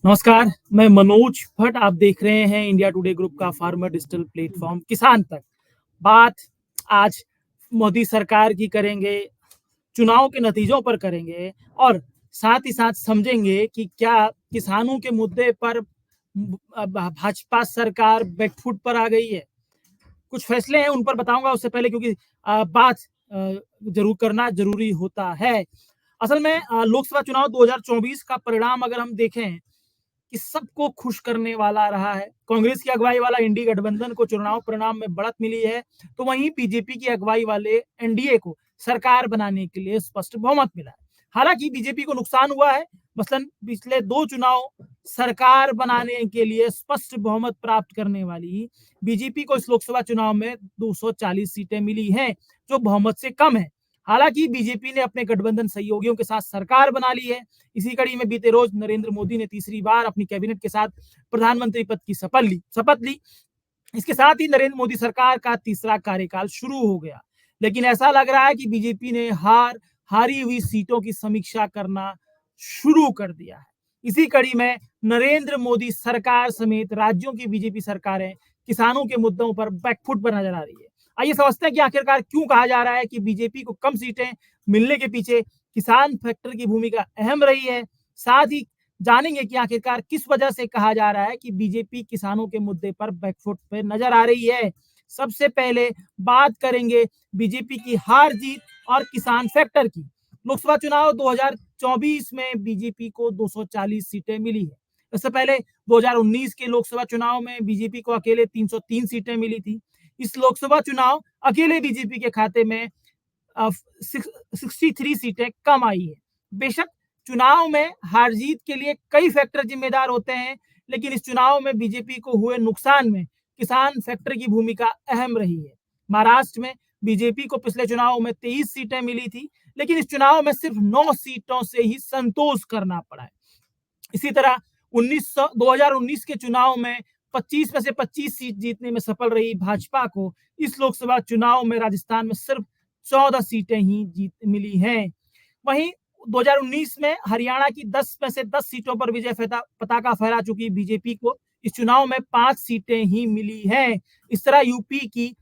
नमस्कार, मैं मनोज भट्ट। आप देख रहे हैं इंडिया टुडे ग्रुप का फार्मर डिजिटल प्लेटफॉर्म किसान तक। बात आज मोदी सरकार की करेंगे, चुनाव के नतीजों पर करेंगे और साथ ही साथ समझेंगे कि क्या किसानों के मुद्दे पर भाजपा सरकार बैकफुट पर आ गई है। कुछ फैसले हैं उन पर बताऊंगा उससे पहले, क्योंकि बात जरूर करना जरूरी होता है। असल में लोकसभा चुनाव 2024 का परिणाम अगर हम देखें कि सबको खुश करने वाला रहा है। कांग्रेस की अगुवाई वाला इंडी गठबंधन को चुनाव परिणाम में बढ़त मिली है, तो वहीं बीजेपी की अगुवाई वाले एनडीए को सरकार बनाने के लिए स्पष्ट बहुमत मिला है। हालांकि बीजेपी को नुकसान हुआ है। मसलन पिछले 2 चुनाव सरकार बनाने के लिए स्पष्ट बहुमत प्राप्त करने वाली बीजेपी को इस लोकसभा चुनाव में 240 सीटें मिली हैं, जो बहुमत से कम है। हालांकि बीजेपी ने अपने गठबंधन सहयोगियों के साथ सरकार बना ली है। इसी कड़ी में बीते रोज नरेंद्र मोदी ने तीसरी बार अपनी कैबिनेट के साथ प्रधानमंत्री पद की शपथ ली। इसके साथ ही नरेंद्र मोदी सरकार का तीसरा कार्यकाल शुरू हो गया। लेकिन ऐसा लग रहा है कि बीजेपी ने हारी हुई सीटों की समीक्षा करना शुरू कर दिया है। इसी कड़ी में नरेंद्र मोदी सरकार समेत राज्यों की बीजेपी सरकारें किसानों के मुद्दों पर बैकफुट पर नजर आ रही है। आइए समझते हैं कि आखिरकार क्यों कहा जा रहा है कि बीजेपी को कम सीटें मिलने के पीछे किसान फैक्टर की भूमिका अहम रही है। साथ ही जानेंगे कि आखिरकार किस वजह से कहा जा रहा है कि बीजेपी किसानों के मुद्दे पर बैकफुट पे नजर आ रही है। सबसे पहले बात करेंगे बीजेपी की हार जीत और किसान फैक्टर की। लोकसभा चुनाव 2024 में बीजेपी को 240 सीटें मिली है। इससे पहले 2019 के लोकसभा चुनाव में बीजेपी को अकेले 303 सीटें मिली थी। इस लोकसभा चुनाव अकेले बीजेपी के खाते में 63 सीटें कम आई है। बेशक चुनाव में हार जीत के लिए कई फैक्टर जिम्मेदार होते हैं, लेकिन इस चुनाव में बीजेपी को हुए नुकसान में किसान फैक्टर की भूमिका अहम रही है। महाराष्ट्र में बीजेपी को पिछले चुनाव में 23 सीटें मिली थी, लेकिन इस चुनाव में सिर्फ 9 सीटों से ही संतोष करना पड़ा है। इसी तरह 2019 के चुनाव में 25 में से 25 सीट जीतने में सफल रही भाजपा को इस लोकसभा चुनाव में राजस्थान में सिर्फ 14 सीटें ही जीत मिली हैं। वहीं 2019 में हरियाणा की 10 में से 10 सीटों पर विजय पताका फहरा चुकी बीजेपी को इस चुनाव में 5 सीटें ही मिली हैं। इस तरह यूपी की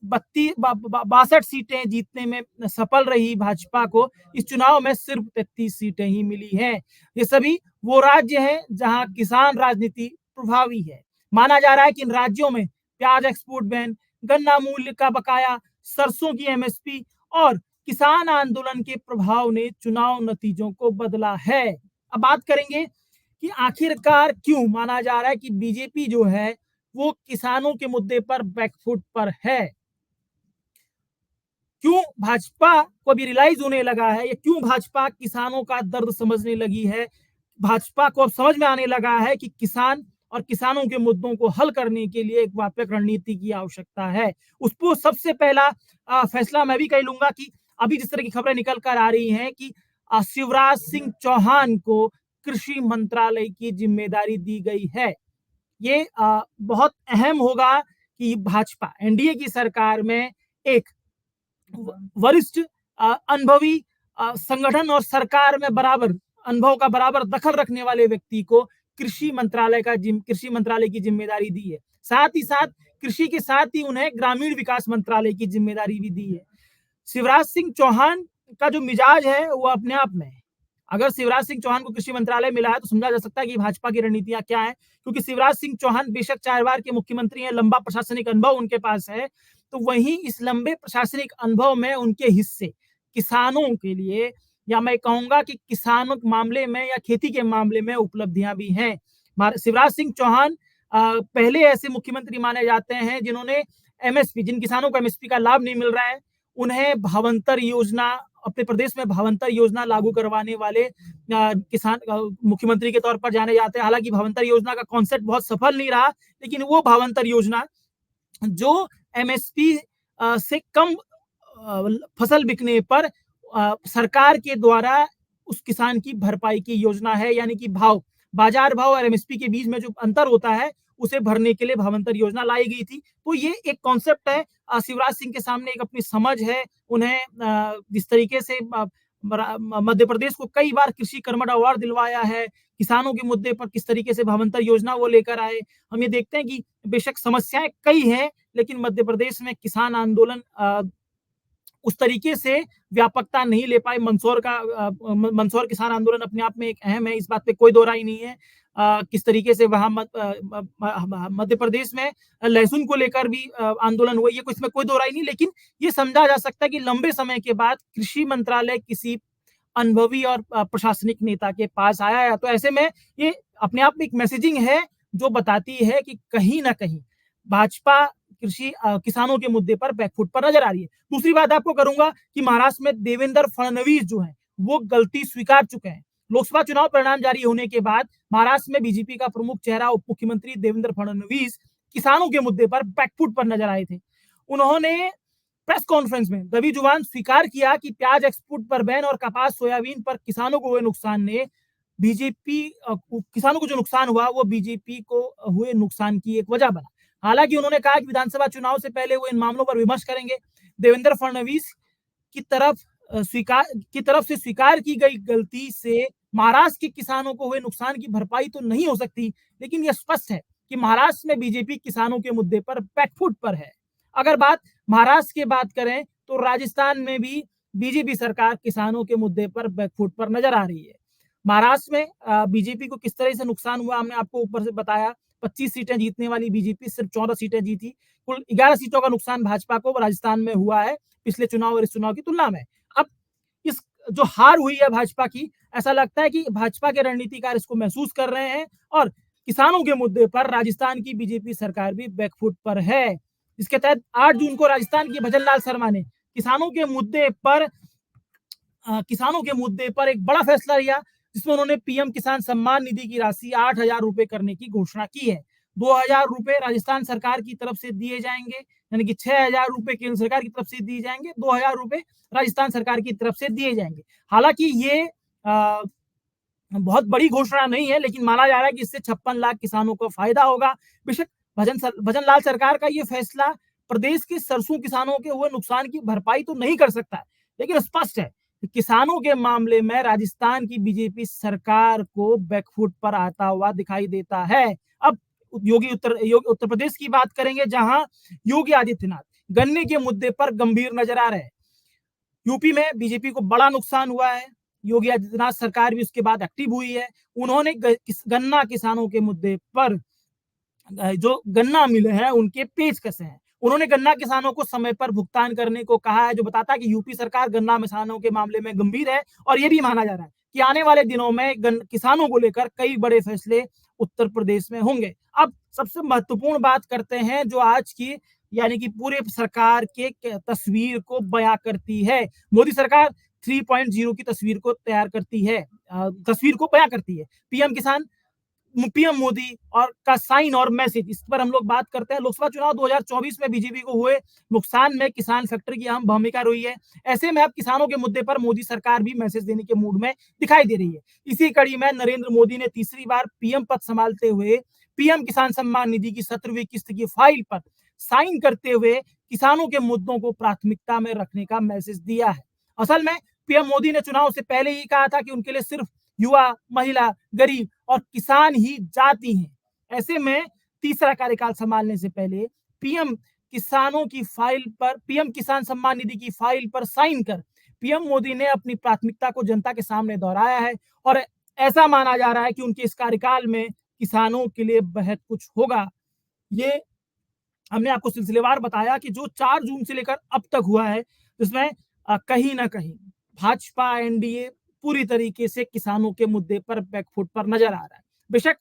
62 सीटें जीतने में सफल रही भाजपा को इस चुनाव में सिर्फ 33 सीटें ही मिली हैं। ये सभी वो राज्य हैं जहां किसान राजनीति प्रभावी है। माना जा रहा है कि इन राज्यों में प्याज एक्सपोर्ट बैन, गन्ना मूल्य का बकाया, सरसों की एमएसपी और किसान आंदोलन के प्रभाव ने चुनाव नतीजों को बदला है। अब बात करेंगे कि आखिरकार क्यों माना जा रहा है कि बीजेपी जो है वो किसानों के मुद्दे पर बैकफुट पर है। क्यों भाजपा को अभी रियलाइज होने लगा है, या क्यों भाजपा किसानों का दर्द समझने लगी है। भाजपा को अब समझ में आने लगा है कि किसान और किसानों के मुद्दों को हल करने के लिए एक व्यापक रणनीति की आवश्यकता है। उसको सबसे पहला फैसला मैं भी कह लूंगा कि अभी जिस तरह की खबरें निकल कर आ रही हैं कि शिवराज सिंह चौहान को कृषि मंत्रालय की जिम्मेदारी दी गई है। ये बहुत अहम होगा कि भाजपा एनडीए की सरकार में एक वरिष्ठ अनुभवी संगठन और सरकार में बराबर अनुभव का बराबर दखल रखने वाले व्यक्ति को कृषि मंत्रालय की जिम्मेदारी दी है। साथ ही साथ कृषि के साथ ही उन्हें ग्रामीण विकास मंत्रालय की जिम्मेदारी भी दी है। शिवराज सिंह चौहान का जो मिजाज है वो अपने आप में है। अगर शिवराज सिंह चौहान को कृषि मंत्रालय मिला है तो समझा जा सकता है कि भाजपा की रणनीतियां क्या है, क्योंकि शिवराज सिंह चौहान बेशक 4 बार के मुख्यमंत्री हैं, लंबा प्रशासनिक अनुभव उनके पास है, तो वहीं इस लंबे प्रशासनिक अनुभव में उनके हिस्से किसानों के लिए, या मैं कहूंगा कि किसानों के मामले में या खेती के मामले में उपलब्धियां भी हैं। शिवराज सिंह चौहान पहले ऐसे मुख्यमंत्री माने जाते हैं जिन्होंने एमएसपी, जिन किसानों को एमएसपी का लाभ नहीं मिल रहा है उन्हें भावंतर योजना, अपने प्रदेश में भावंतर योजना लागू करवाने वाले किसान मुख्यमंत्री के तौर पर जाने जाते हैं। हालांकि भावंतर योजना का कॉन्सेप्ट बहुत सफल नहीं रहा, लेकिन वो भावंतर योजना जो एमएसपी से कम फसल बिकने पर सरकार के द्वारा उस किसान की भरपाई की योजना है, यानी कि बाजार भाव और एमएसपी के बीच में जो अंतर होता है उसे भरने के लिए भावंतर योजना लाई गई थी। तो ये एक कॉन्सेप्ट है। शिवराज सिंह के सामने एक अपनी समझ है। उन्हें जिस तरीके से मध्य प्रदेश को कई बार कृषि कर्मठ अवार्ड दिलवाया है, किसानों के मुद्दे पर किस तरीके से भावांतर योजना वो लेकर आए। हम ये देखते हैं कि बेशक समस्याएं कई हैं, लेकिन मध्य प्रदेश में किसान आंदोलन उस तरीके से व्यापकता नहीं ले पाए। मंदसौर किसान आंदोलन अपने आप में एक अहम है, इस बात पे कोई दो राय नहीं है। किस तरीके से वहां मध्य प्रदेश में लहसुन को लेकर भी आंदोलन हुआ, ये इसमें कोई दो राय नहीं, लेकिन ये समझा जा सकता है कि लंबे समय के बाद कृषि मंत्रालय किसी अनुभवी और प्रशासनिक नेता के पास आया है। तो ऐसे में ये अपने आप में एक मैसेजिंग है जो बताती है कि कहीं ना कहीं भाजपा किसानों के मुद्दे पर बैकफुट पर नजर आ रही है। दूसरी बात आपको करूंगा कि महाराष्ट्र में देवेंद्र फडणवीस जो है वो गलती स्वीकार चुके हैं। लोकसभा चुनाव परिणाम जारी होने के बाद महाराष्ट्र में बीजेपी का प्रमुख चेहरा उप मुख्यमंत्री देवेंद्र फडणवीस किसानों के मुद्दे पर बैकफुट पर नजर आए थे। उन्होंने प्रेस कॉन्फ्रेंस में दबी जुबान स्वीकार किया कि प्याज एक्सपोर्ट पर बैन और कपास सोयाबीन पर किसानों को हुए नुकसान ने किसानों को जो नुकसान हुआ वो बीजेपी को हुए नुकसान की एक वजह बना। हालांकि उन्होंने कहा कि विधानसभा चुनाव से पहले वो इन मामलों पर विमर्श करेंगे। देवेंद्र फडणवीस की तरफ से स्वीकार की गई गलती से महाराष्ट्र के किसानों को हुए नुकसान की भरपाई तो नहीं हो सकती, लेकिन यह स्पष्ट है कि महाराष्ट्र में बीजेपी किसानों के मुद्दे पर बैकफुट पर है। अगर बात महाराष्ट्र की बात करें तो राजस्थान में भी बीजेपी सरकार किसानों के मुद्दे पर बैकफुट पर नजर आ रही है। महाराष्ट्र में बीजेपी को किस तरह से नुकसान हुआ हमने आपको ऊपर से बताया। 25 सीटें जीतने वाली बीजेपी सिर्फ 14 सीटें जीती। कुल 11 सीटों का नुकसान भाजपा को राजस्थान में हुआ है पिछले चुनाव और इस चुनाव की तुलना में। अब इस जो हार हुई है भाजपा की, ऐसा लगता है कि भाजपा के रणनीतिकार इसको महसूस कर रहे हैं और किसानों के मुद्दे पर राजस्थान की बीजेपी सरकार भी बैकफुट पर है। इसके तहत 8 जून को राजस्थान की भजन लाल शर्मा ने किसानों के मुद्दे पर एक बड़ा फैसला लिया, जिसमें उन्होंने पीएम किसान सम्मान निधि की राशि 8,000 रुपए करने की घोषणा की है। 2,000 रुपए राजस्थान सरकार की तरफ से दिए जाएंगे, यानी कि 6,000 रुपए केंद्र सरकार की तरफ से दिए जाएंगे, 2,000 रुपए राजस्थान सरकार की तरफ से दिए जाएंगे। हालांकि ये बहुत बड़ी घोषणा नहीं है, लेकिन माना जा रहा है कि इससे 56 लाख किसानों को फायदा होगा। बेशक भजन लाल सरकार का ये फैसला प्रदेश के सरसों किसानों के हुए नुकसान की भरपाई तो नहीं कर सकता, लेकिन स्पष्ट है किसानों के मामले में राजस्थान की बीजेपी सरकार को बैकफुट पर आता हुआ दिखाई देता है। अब उत्तर प्रदेश की बात करेंगे, जहां योगी आदित्यनाथ गन्ने के मुद्दे पर गंभीर नजर आ रहे हैं। यूपी में बीजेपी को बड़ा नुकसान हुआ है। योगी आदित्यनाथ सरकार भी उसके बाद एक्टिव हुई है। उन्होंने गन्ना किसानों के मुद्दे पर जो गन्ना मिले हैं उनके पेच कसे हैं। उन्होंने गन्ना किसानों को समय पर भुगतान करने को कहा है, जो बताता है कि यूपी सरकार गन्ना किसानों के मामले में गंभीर है। और यह भी माना जा रहा है कि आने वाले दिनों में किसानों को लेकर कई बड़े फैसले उत्तर प्रदेश में होंगे। अब सबसे महत्वपूर्ण बात करते हैं जो आज की यानी कि पूरे सरकार के तस्वीर को बयां करती है। मोदी सरकार 3.0 की तस्वीर को बयां करती है। पीएम मोदी और का साइन और मैसेज, इस पर हम लोग बात करते हैं। लोकसभा चुनाव 2024 में बीजेपी को हुए नुकसान में किसान फैक्टर की अहम भूमिका रही है। ऐसे में अब किसानों के मुद्दे पर मोदी सरकार भी मैसेज देने के मूड में दिखाई दे रही है। इसी कड़ी में नरेंद्र मोदी ने तीसरी बार पीएम पद संभालते हुए पीएम किसान सम्मान निधि की 17वीं किस्त की फाइल पर साइन करते हुए किसानों के मुद्दों को प्राथमिकता में रखने का मैसेज दिया है। असल में पीएम मोदी ने चुनाव से पहले ही कहा था कि उनके लिए सिर्फ युवा, महिला, गरीब और किसान ही जाति हैं। ऐसे में तीसरा कार्यकाल संभालने से पहले पीएम किसान सम्मान निधि की फाइल पर साइन कर पीएम मोदी ने अपनी प्राथमिकता को जनता के सामने दोहराया है और ऐसा माना जा रहा है कि उनके इस कार्यकाल में किसानों के लिए बेहद कुछ होगा। ये हमने आपको सिलसिलेवार बताया कि जो 4 जून से लेकर अब तक हुआ है, जिसमें कहीं ना कहीं भाजपा एनडीए पूरी तरीके से किसानों के मुद्दे पर बैकफुट पर नजर आ रहा है। बेशक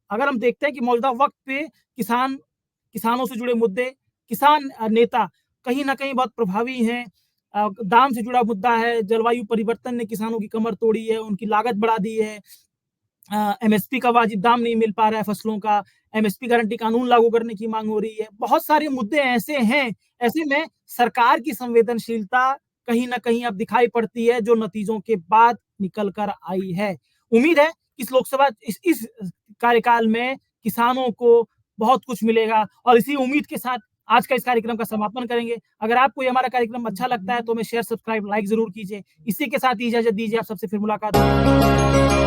अगर हम देखते हैं कि मौजूदा वक्त पे किसानों से जुड़े मुद्दे, किसान नेता कहीं ना कहीं बहुत प्रभावी हैं। दाम से जुड़ा मुद्दा है, जलवायु परिवर्तन ने किसानों की कमर तोड़ी है, उनकी लागत बढ़ा दी है। एमएसपी का वाजिब दाम नहीं मिल पा रहा है फसलों का, एमएसपी गारंटी कानून लागू करने की मांग हो रही है। बहुत सारे मुद्दे ऐसे हैं। ऐसे में सरकार की संवेदनशीलता कहीं ना कहीं अब दिखाई पड़ती है, जो नतीजों के बाद निकल कर आई है। उम्मीद है इस कार्यकाल में किसानों को बहुत कुछ मिलेगा और इसी उम्मीद के साथ आज का इस कार्यक्रम का समापन करेंगे। अगर आपको ये हमारा कार्यक्रम अच्छा लगता है तो हमें शेयर, सब्सक्राइब, लाइक जरूर कीजिए। इसी के साथ इजाजत दीजिए, आप सबसे फिर मुलाकात होगी।